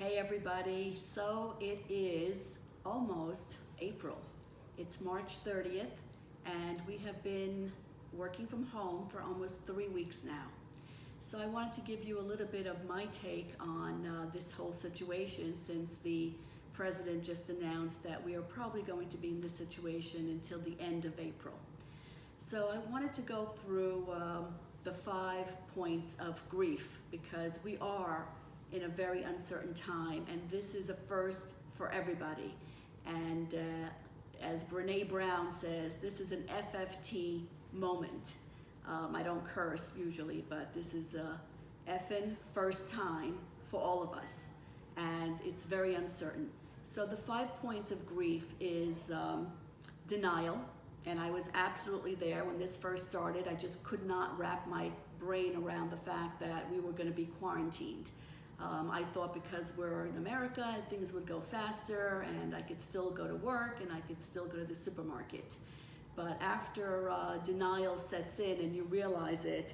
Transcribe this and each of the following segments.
Hey everybody, so it is almost April. It's March 30th and we have been working from home for almost 3 weeks now. So I wanted to give you a little bit of my take on this whole situation, since the president just announced that we are probably going to be in this situation until the end of April. So I wanted to go through the 5 points of grief, because we are in a very uncertain time, and this is a first for everybody. And as Brene Brown says, this is an FFT moment. I don't curse usually, but this is a effing first time for all of us, and it's very uncertain. So the 5 points of grief is denial, and I was absolutely there when this first started. I just could not wrap my brain around the fact that we were going to be quarantined. I thought because we're in America, things would go faster and I could still go to work and I could still go to the supermarket. But after denial sets in and you realize it,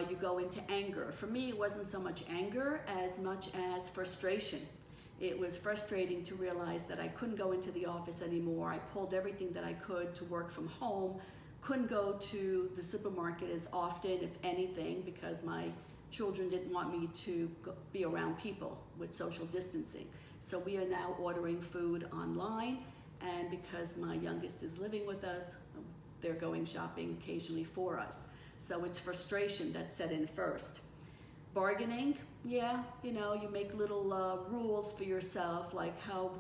you go into anger. For me, it wasn't so much anger as much as frustration. It was frustrating to realize that I couldn't go into the office anymore. I pulled everything that I could to work from home, couldn't go to the supermarket as often, if anything, because my children didn't want me to be around people with social distancing. So we are now ordering food online, and because my youngest is living with us, they're going shopping occasionally for us. So it's frustration that set in first. Bargaining, yeah, you make little rules for yourself, like how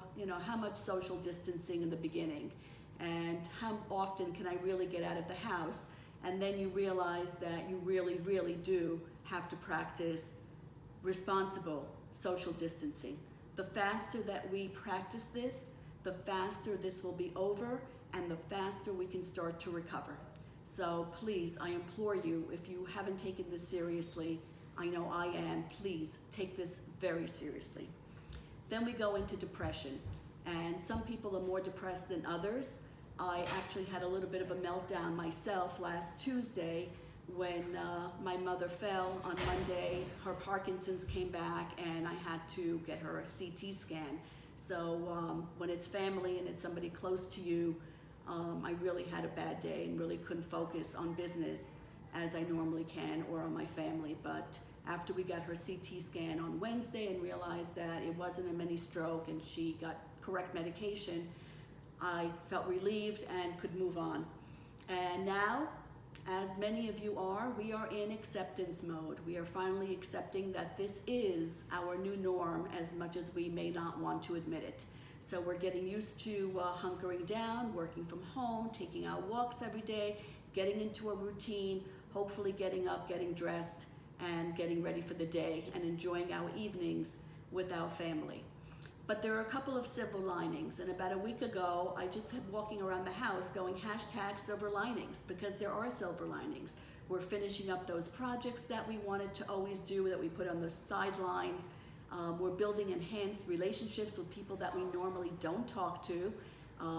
much social distancing in the beginning, and how often can I really get out of the house. And then you realize that you really, really do have to practice responsible social distancing. The faster that we practice this, the faster this will be over, and the faster we can start to recover. So please, I implore you, if you haven't taken this seriously, I know I am, please take this very seriously. Then we go into depression, and some people are more depressed than others. I actually had a little bit of a meltdown myself last Tuesday when my mother fell on Monday. Her Parkinson's came back and I had to get her a CT scan. So when it's family and it's somebody close to you, I really had a bad day and really couldn't focus on business as I normally can, or on my family. But after we got her CT scan on Wednesday and realized that it wasn't a mini stroke and she got correct medication, I felt relieved and could move on. And now, as many of you are, we are in acceptance mode. We are finally accepting that this is our new norm, as much as we may not want to admit it. So we're getting used to hunkering down, working from home, taking our walks every day, getting into a routine, hopefully getting up, getting dressed, and getting ready for the day, and enjoying our evenings with our family. But there are a couple of silver linings, and about a week ago, I just had walking around the house going #silver linings, because there are silver linings. We're finishing up those projects that we wanted to always do, that we put on the sidelines. We're building enhanced relationships with people that we normally don't talk to,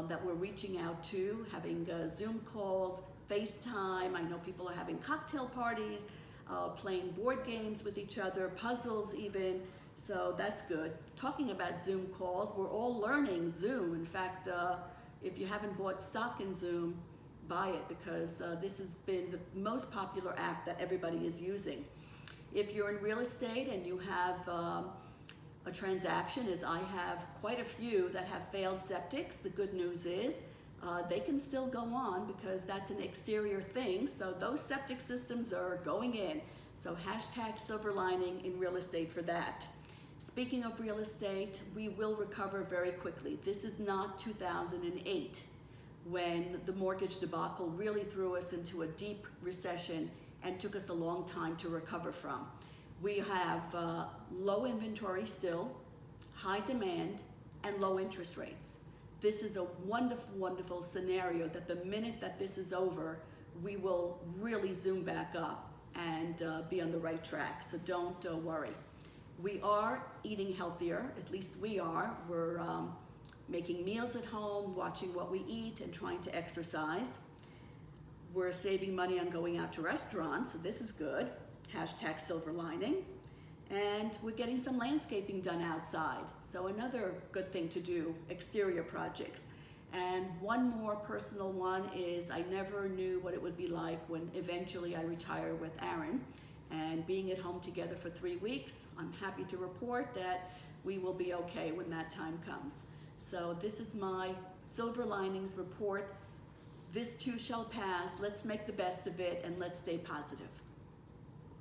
that we're reaching out to, having Zoom calls, FaceTime. I know people are having cocktail parties, playing board games with each other, puzzles even. So that's good. Talking about Zoom calls, we're all learning Zoom. In fact, if you haven't bought stock in Zoom, buy it, because this has been the most popular app that everybody is using. If you're in real estate and you have a transaction, as I have quite a few that have failed septics, the good news is they can still go on, because that's an exterior thing. So those septic systems are going in. So #silver lining in real estate for that. Speaking of real estate, we will recover very quickly. This is not 2008, when the mortgage debacle really threw us into a deep recession and took us a long time to recover from. We have low inventory still, high demand, and low interest rates. This is a wonderful, wonderful scenario that the minute that this is over, we will really zoom back up and be on the right track. So don't worry. We are eating healthier, at least we are. We're making meals at home, watching what we eat, and trying to exercise. We're saving money on going out to restaurants, so this is good. #silver lining. And we're getting some landscaping done outside. So another good thing to do, exterior projects. And one more personal one is I never knew what it would be like when eventually I retire with Aaron. And being at home together for 3 weeks, I'm happy to report that we will be okay when that time comes. So this is my silver linings report. This too shall pass. Let's make the best of it and let's stay positive.